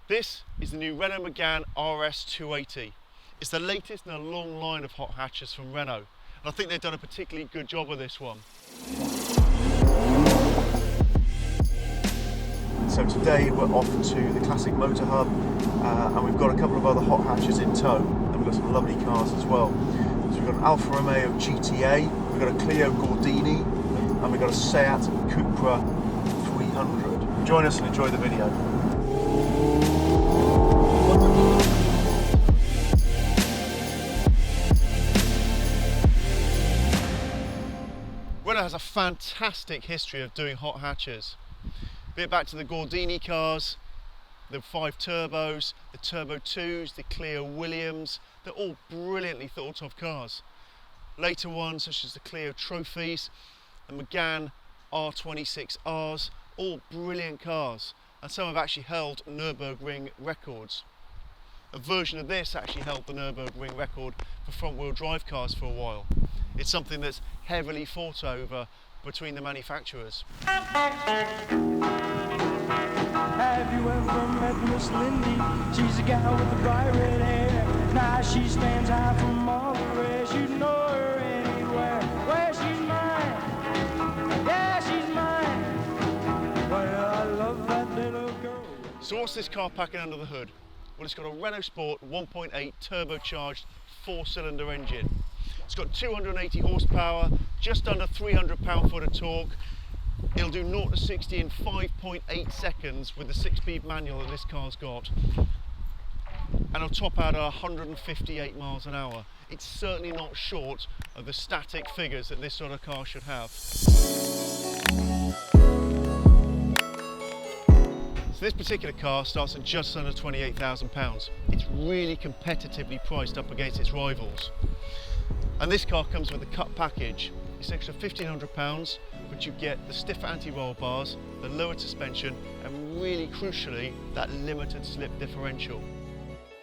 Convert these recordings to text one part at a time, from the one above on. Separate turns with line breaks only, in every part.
This is the new Renault Megane R.S. 280. It's the latest in a long line of hot hatches from Renault, and I think they've done a particularly good job with this one.
So today we're off to the classic motor hub, and we've got a couple of other hot hatches in tow, and we've got some lovely cars as well. So we've got an Alfa Romeo GTA, we've got a Clio Gordini, and we've got a Seat Cupra 300. Join us and enjoy the video.
Renault has a fantastic history of doing hot hatches. Be it back to the Gordini cars, the 5 turbos, the Turbo 2s, the Clio Williams, they're all brilliantly thought of cars. Later ones such as the Clio Trophies, the Megane R26Rs, all brilliant cars, and some have actually held Nürburgring records. A version of this actually held the Nürburgring record for front-wheel drive cars for a while. It's something that's heavily fought over between the manufacturers.
Have you ever met Miss Lindy? She's a gal with the bright red hair. Now she stands high from all the rest. You know her anywhere. Well, she's mine. Yeah, she's mine. Well, I love that little girl.
So what's this car packing under the hood? Well, it's got a RenaultSport 1.8 turbocharged 4-cylinder engine. It's got 280 horsepower, just under 300 pound-foot of torque. It'll do 0 to 60 in 5.8 seconds with the 6-speed manual that this car's got. And it'll top out at 158 miles an hour. It's certainly not short of the static figures that this sort of car should have. So this particular car starts at just under £28,000. It's really competitively priced up against its rivals. And this car comes with a cut package. It's extra £1,500, but you get the stiffer anti-roll bars, the lowered suspension, and really crucially, that limited slip differential.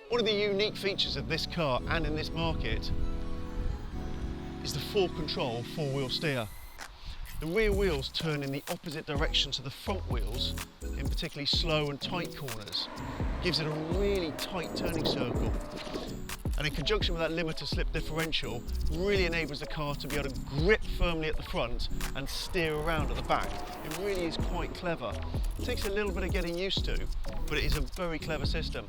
One of the unique features of this car and in this market is the 4Control 4-wheel steer. The rear wheels turn in the opposite direction to the front wheels in particularly slow and tight corners. Gives it a really tight turning circle. And in conjunction with that limited slip differential, really enables the car to be able to grip firmly at the front and steer around at the back. It really is quite clever. It takes a little bit of getting used to, but it is a very clever system.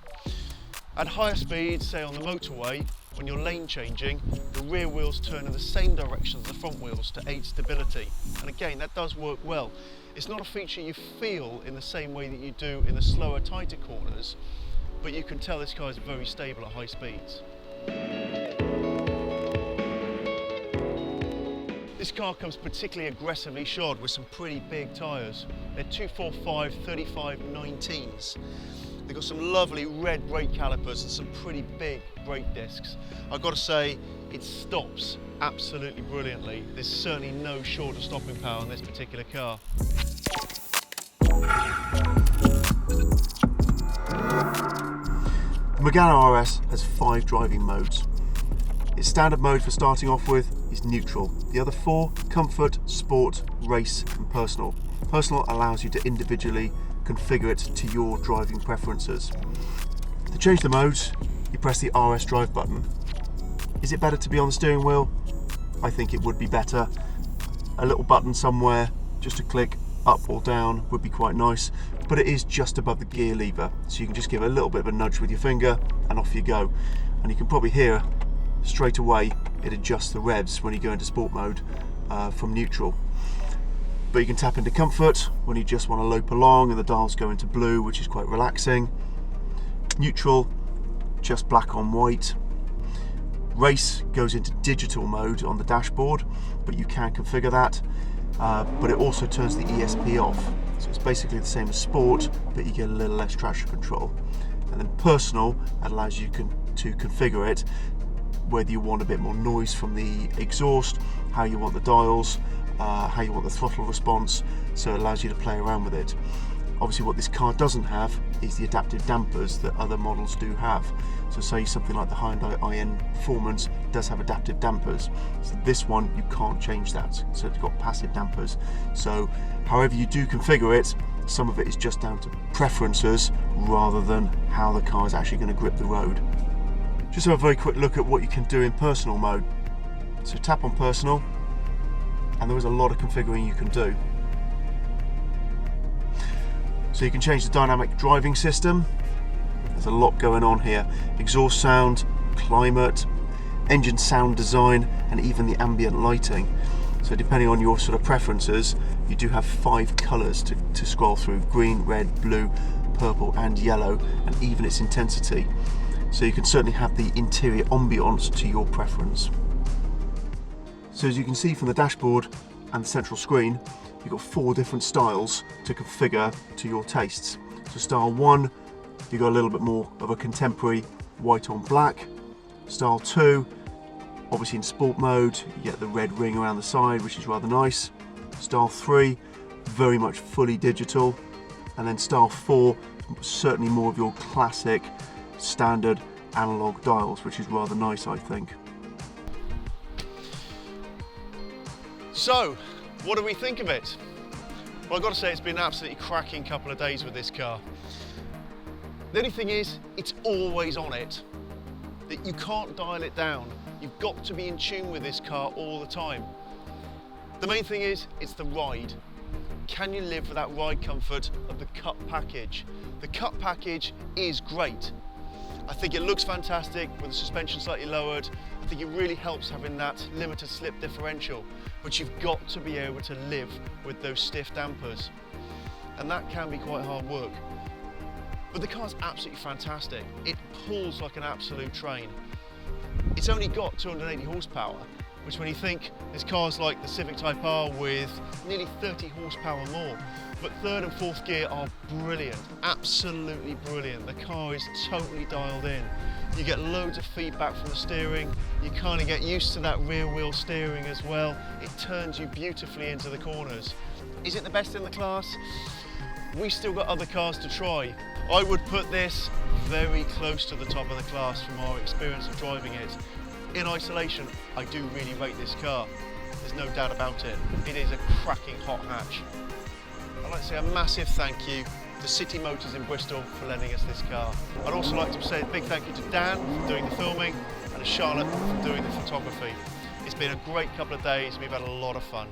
At higher speeds, say on the motorway, when you're lane changing, the rear wheels turn in the same direction as the front wheels to aid stability. And again, that does work well. It's not a feature you feel in the same way that you do in the slower, tighter corners, but you can tell this car is very stable at high speeds. This car comes particularly aggressively shod with some pretty big tyres. They're 245 35 19s. They've got some lovely red brake calipers and some pretty big brake discs. I've got to say, it stops absolutely brilliantly. There's certainly no shorter stopping power on this particular car.
The Megane R.S. has 5 driving modes. Its standard mode for starting off with is neutral. The other 4, comfort, sport, race and personal. Personal allows you to individually configure it to your driving preferences. To change the modes, you press the RS drive button. Is it better to be on the steering wheel? I think it would be better. A little button somewhere just to click up or down would be quite nice, but it is just above the gear lever, so you can just give it a little bit of a nudge with your finger and off you go. And you can probably hear straight away it adjusts the revs when you go into sport mode from neutral. But you can tap into comfort when you just want to lope along and the dials go into blue, which is quite relaxing. Neutral, just black on white. Race goes into digital mode on the dashboard, but you can configure that. But it also turns the ESP off. So it's basically the same as sport, but you get a little less traction control. And then personal allows you to configure it, whether you want a bit more noise from the exhaust, how you want the dials, how you want the throttle response, so it allows you to play around with it. Obviously what this car doesn't have is the adaptive dampers that other models do have. So say something like the Hyundai iN Performance does have adaptive dampers. So this one, you can't change that. So it's got passive dampers. So however you do configure it, some of it is just down to preferences rather than how the car is actually going to grip the road. Just have a very quick look at what you can do in personal mode. So tap on personal, and there is a lot of configuring you can do. So you can change the dynamic driving system. There's a lot going on here. Exhaust sound, climate, engine sound design, and even the ambient lighting. So depending on your sort of preferences, you do have 5 colours to scroll through: green, red, blue, purple and yellow, and even its intensity. So you can certainly have the interior ambience to your preference. So as you can see from the dashboard and the central screen, you've got 4 different styles to configure to your tastes. So style 1, you've got a little bit more of a contemporary white on black. Style 2, obviously in sport mode, you get the red ring around the side, which is rather nice. Style 3, very much fully digital. And then style 4, certainly more of your classic standard analog dials, which is rather nice, I think.
So, what do we think of it? Well, I've got to say it's been an absolutely cracking couple of days with this car. The only thing is, it's always on it. That you can't dial it down. You've got to be in tune with this car all the time. The main thing is, it's the ride. Can you live with that ride comfort of the Cut package? The Cut package is great. I think it looks fantastic with the suspension slightly lowered. I think it really helps having that limited slip differential, but you've got to be able to live with those stiff dampers. And that can be quite hard work. But the car's absolutely fantastic. It pulls like an absolute train. It's only got 280 horsepower, which when you think there's cars like the Civic Type R with nearly 30 horsepower more, but 3rd and 4th gear are brilliant, absolutely brilliant. The car is totally dialed in. You get loads of feedback from the steering. You kind of get used to that rear wheel steering as well. It turns you beautifully into the corners. Is it the best in the class? We've still got other cars to try. I would put this very close to the top of the class from our experience of driving it. In isolation, I do really rate this car. There's no doubt about it. It is a cracking hot hatch. I'd like to say a massive thank you to City Motors in Bristol for lending us this car. I'd also like to say a big thank you to Dan for doing the filming and to Charlotte for doing the photography. It's been a great couple of days. We've had a lot of fun.